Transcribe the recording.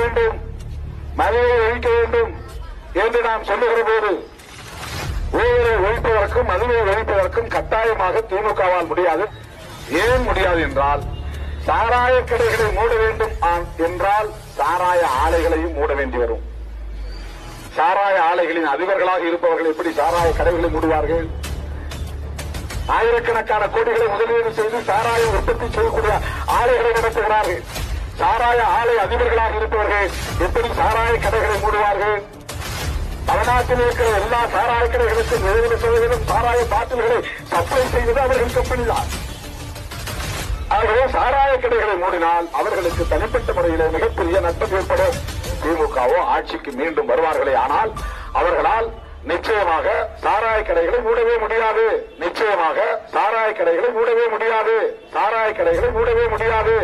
வேண்டும், மதுவை ஒழிக்க வேண்டும் என்று நாம் சொல்லுகிற போது ஊழலை ஒழிப்பதற்கும் மதுவை ஒழிப்பதற்கும் கட்டாயமாக திமுகவால் முடியாது. ஏன் முடியாது என்றால், சாராய கடைகளை மூட வேண்டும் என்றால் சாராய ஆலைகளையும் மூட வேண்டி வரும். சாராய ஆலைகளின் அதிபர்களாக இருப்பவர்கள் எப்படி சாராய கடைகளை மூடுவார்கள்? ஆயிரக்கணக்கான கோடிகளை முதலீடு செய்து சாராய உற்பத்தி செய்யக்கூடிய ஆலைகளை நடத்துகிறார்கள். சாராய ஆலை அதிபர்களாக இருப்பவர்கள் எப்படி சாராய கடைகளை மூடுவார்கள்? தமிழ்நாட்டில் இருக்கிற எல்லா சாராய கடைகளுக்கும் 70% சாராய பாட்டில்களை சப்ளை செய்வது அவர்கள் கம்பெனி தான். ஆகவே சாராய கடைகளை மூடினால் அவர்களுக்கு தனிப்பட்ட முறையிலே மிகப்பெரிய நஷ்டம் ஏற்படும். திமுகவோ ஆட்சிக்கு மீண்டும் வருவார்களே, ஆனால் அவர்களால் நிச்சயமாக சாராய கடைகளை மூடவே முடியாது. நிச்சயமாக சாராய கடைகளை மூடவே முடியாது. சாராய கடைகளை மூடவே முடியாது.